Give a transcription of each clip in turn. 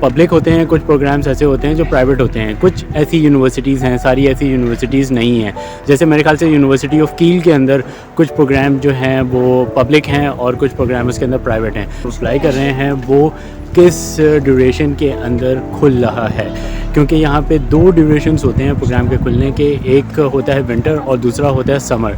Public ہوتے ہیں، کچھ پروگرامز ایسے ہوتے ہیں جو پرائیویٹ ہوتے ہیں. کچھ ایسی یونیورسٹیز ہیں، ساری ایسی یونیورسٹیز نہیں ہیں. جیسے میرے خیال سے یونیورسٹی آف کیل کے اندر کچھ پروگرام جو ہیں وہ پبلک ہیں اور کچھ پروگرام اس کے اندر پرائیویٹ ہیں. اپلائی کر رہے ہیں وہ کس ڈیوریشن کے اندر کھل رہا ہے، کیونکہ یہاں پہ 2 ڈیوریشنز ہوتے ہیں پروگرام کے کھلنے کے. ایک ہوتا ہے ونٹر اور دوسرا ہوتا ہے سمر.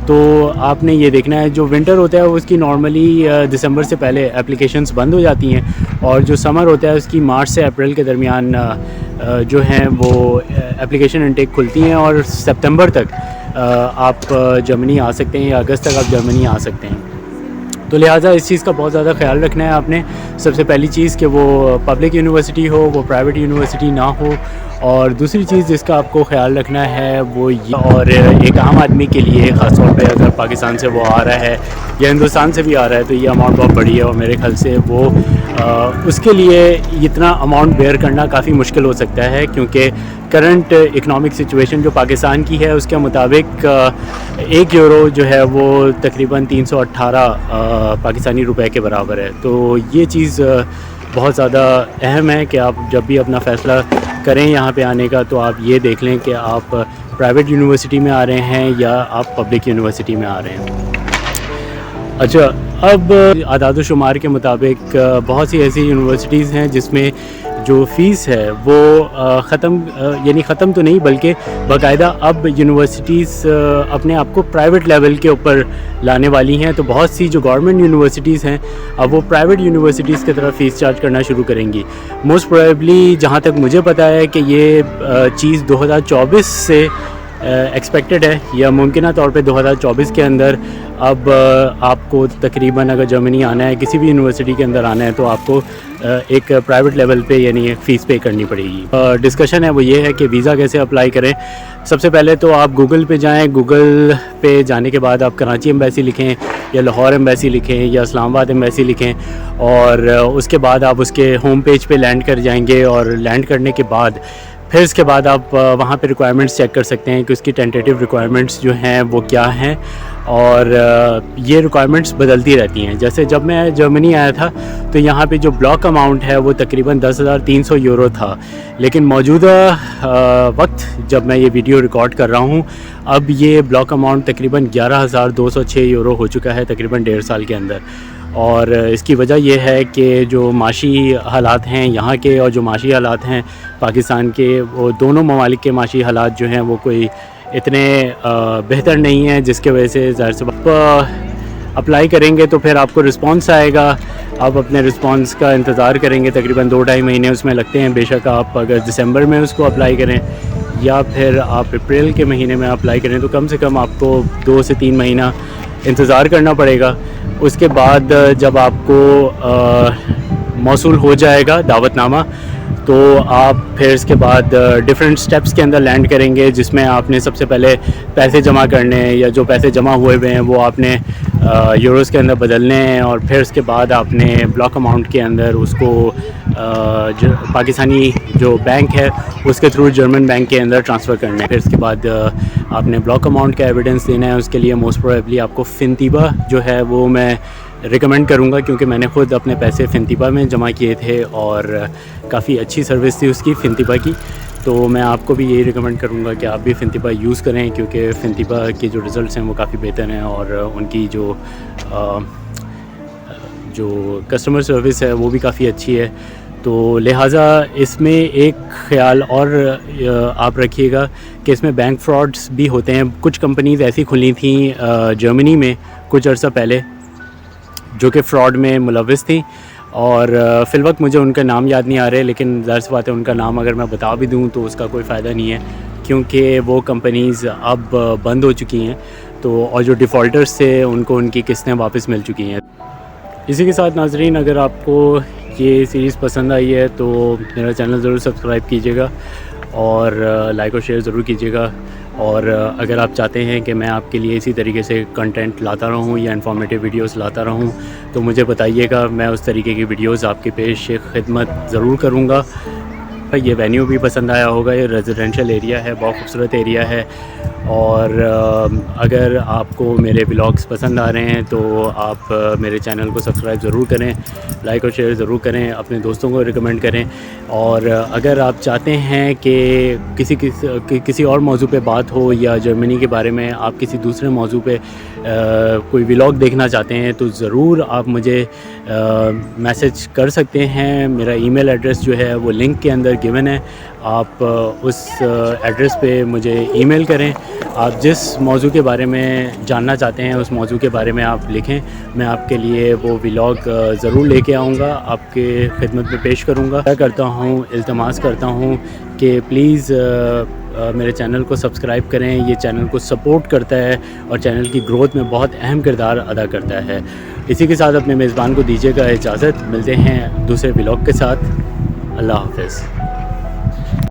تو آپ نے یہ دیکھنا ہے، جو ونٹر ہوتا ہے اس کی نارملی دسمبر سے پہلے اپلیکیشنز بند ہو جاتی ہیں، اور جو سمر ہوتا ہے اس کی مارچ سے اپریل کے درمیان جو ہیں وہ اپلیکیشن انٹیک کھلتی ہیں، اور سپتمبر تک آپ جرمنی آ سکتے ہیں یا اگست تک آپ جرمنی آ سکتے ہیں. تو لہٰذا اس چیز کا بہت زیادہ خیال رکھنا ہے آپ نے. سب سے پہلی چیز کہ وہ پبلک یونیورسٹی ہو، وہ پرائیویٹ یونیورسٹی نہ ہو. اور دوسری چیز جس کا آپ کو خیال رکھنا ہے وہ یہ، اور ایک عام آدمی کے لیے خاص طور پہ اگر پاکستان سے وہ آ رہا ہے یا ہندوستان سے بھی آ رہا ہے تو یہ اماؤنٹ بہت بڑی ہے، اور میرے خیال سے وہ اس کے لیے اتنا اماؤنٹ بیئر کرنا کافی مشکل ہو سکتا ہے، کیونکہ کرنٹ اکنامک سچویشن جو پاکستان کی ہے اس کے مطابق 1 یورو جو ہے وہ تقریباً 318 پاکستانی روپے کے برابر ہے. تو یہ چیز بہت زیادہ اہم ہے کہ آپ جب بھی اپنا فیصلہ کریں یہاں پہ آنے کا تو آپ یہ دیکھ لیں کہ آپ پرائیویٹ یونیورسٹی میں آ رہے ہیں یا آپ پبلک یونیورسٹی میں آ رہے ہیں. اچھا، اب اعداد و شمار کے مطابق بہت سی ایسی یونیورسٹیز ہیں جس میں جو فیس ہے وہ ختم تو نہیں بلکہ باقاعدہ اب یونیورسٹیز اپنے آپ کو پرائیویٹ لیول کے اوپر لانے والی ہیں. تو بہت سی جو گورنمنٹ یونیورسٹیز ہیں اب وہ پرائیویٹ یونیورسٹیز کی طرف فیس چارج کرنا شروع کریں گی. موسٹ پروبیبلی جہاں تک مجھے پتہ ہے کہ یہ چیز 2024 سے ایکسپیکٹڈ ہے، یا ممکنہ طور پہ 2024 کے اندر اب آپ کو تقریباً اگر جرمنی آنا ہے، کسی بھی یونیورسٹی کے اندر آنا ہے تو آپ کو ایک پرائیویٹ لیول پہ یعنی فیس پے کرنی پڑے گی. ڈسکشن ہے وہ یہ ہے کہ ویزا کیسے اپلائی کریں. سب سے پہلے تو آپ گوگل پہ جائیں. گوگل پہ جانے کے بعد آپ کراچی ایمبیسی لکھیں یا لاہور ایمبیسی لکھیں یا اسلام آباد ایمبیسی لکھیں، اور اس کے بعد آپ اس کے ہوم پیج پہ لینڈ کر جائیں گے. اور لینڈ کرنے کے بعد پھر اس کے بعد آپ وہاں پہ ریکوائرمنٹس چیک کر سکتے ہیں کہ اس کی ٹینٹیٹیو ریکوائرمنٹس جو ہیں وہ کیا ہیں. اور یہ ریکوائرمنٹس بدلتی رہتی ہیں. جیسے جب میں جرمنی آیا تھا تو یہاں پہ جو بلاک اماؤنٹ ہے وہ تقریباً 10,300 یورو تھا، لیکن موجودہ وقت جب میں یہ ویڈیو ریکارڈ کر رہا ہوں اب یہ بلاک اماؤنٹ تقریباً 11,206 یورو ہو چکا ہے تقریباً 1.5 سال کے اندر. اور اس کی وجہ یہ ہے کہ جو معاشی حالات ہیں یہاں کے اور جو معاشی حالات ہیں پاکستان کے، وہ دونوں ممالک کے معاشی حالات جو ہیں وہ کوئی اتنے بہتر نہیں ہیں، جس کی وجہ سے ظاہر سی بات اپلائی کریں گے تو پھر آپ کو رسپانس آئے گا. آپ اپنے رسپانس کا انتظار کریں گے، تقریباً 2-2.5 مہینے اس میں لگتے ہیں. بے شک آپ اگر دسمبر میں اس کو اپلائی کریں یا پھر آپ اپریل کے مہینے میں اپلائی کریں تو کم سے کم آپ کو 2 سے 3 مہینہ انتظار کرنا پڑے گا. اس کے بعد جب آپ کو موصول ہو جائے گا دعوت نامہ تو آپ پھر اس کے بعد ڈیفرنٹ سٹیپس کے اندر لینڈ کریں گے، جس میں آپ نے سب سے پہلے پیسے جمع کرنے ہیں، یا جو پیسے جمع ہوئے ہوئے ہیں وہ آپ نے یوروز کے اندر بدلنے ہیں. اور پھر اس کے بعد آپ نے بلاک اماؤنٹ کے اندر اس کو پاکستانی جو بینک ہے اس کے تھرو جرمن بینک کے اندر ٹرانسفر کرنا ہے. پھر اس کے بعد آپ نے بلاک اماؤنٹ کا ایویڈنس دینا ہے. اس کے لیے موسٹ پروبیبلی آپ کو فنتیبا جو ہے وہ میں ریکمینڈ کروں گا، کیونکہ میں نے خود اپنے پیسے فنتیبا میں جمع کیے تھے اور کافی اچھی سروس تھی اس کی فنتیبا کی. تو میں آپ کو بھی یہی ریکمینڈ کروں گا کہ آپ بھی فنتیبا یوز کریں، کیونکہ فنتیبا کے جو ریزلٹس ہیں وہ کافی بہتر ہیں اور ان کی جو کسٹمر سروس ہے وہ بھی کافی اچھی ہے. تو لہٰذا اس میں ایک خیال اور آپ رکھیے گا کہ اس میں بینک فراڈس بھی ہوتے ہیں. کچھ کمپنیز ایسی کھلی تھیں جرمنی میں کچھ عرصہ پہلے جو کہ فراڈ میں ملوث تھیں، اور فی الوقت مجھے ان کا نام یاد نہیں آ رہے، لیکن ظاہر سی بات ہے ان کا نام اگر میں بتا بھی دوں تو اس کا کوئی فائدہ نہیں ہے، کیونکہ وہ کمپنیز اب بند ہو چکی ہیں. تو اور جو ڈیفالٹرز تھے ان کو ان کی قسطیں واپس مل چکی ہیں. اسی کے ساتھ ناظرین، اگر آپ کو یہ سیریز پسند آئی ہے تو میرا چینل ضرور سبسکرائب کیجیے گا اور لائک اور شیئر ضرور کیجیے گا. اور اگر آپ چاہتے ہیں کہ میں آپ کے لیے اسی طریقے سے کنٹینٹ لاتا رہوں یا انفارمیٹیو ویڈیوز لاتا رہوں تو مجھے بتائیے گا، میں اس طریقے کی ویڈیوز آپ کے پیش خدمت ضرور کروں گا. یہ وینیو بھی پسند آیا ہوگا. یہ ریزیڈینشیل ایریا ہے, بہت خوبصورت ایریا ہے. اور اگر آپ کو میرے ولاگس پسند آ رہے ہیں تو آپ میرے چینل کو سبسکرائب ضرور کریں, لائک اور شیئر ضرور کریں, اپنے دوستوں کو ریکمینڈ کریں. اور اگر آپ چاہتے ہیں کہ کسی اور موضوع پہ بات ہو, یا جرمنی کے بارے میں آپ کسی دوسرے موضوع پہ کوئی ولاگ دیکھنا چاہتے ہیں, تو ضرور آپ مجھے میسج کر سکتے ہیں. میرا ای میل ایڈریس جو ہے وہ لنک کے اندر گیون ہے. آپ اس ایڈریس پہ مجھے ای میل کریں. آپ جس موضوع کے بارے میں جاننا چاہتے ہیں اس موضوع کے بارے میں آپ لکھیں. میں آپ کے لیے وہ ولاگ ضرور لے کے آؤں گا, آپ کے خدمت میں پیش کروں گا. التماس کرتا ہوں کہ پلیز میرے چینل کو سبسکرائب کریں. یہ چینل کو سپورٹ کرتا ہے اور چینل کی گروتھ میں بہت اہم کردار ادا کرتا ہے. اسی کے ساتھ اپنے میزبان کو دیجیے گا اجازت. ملتے ہیں دوسرے ولاگ کے ساتھ. اللہ حافظ.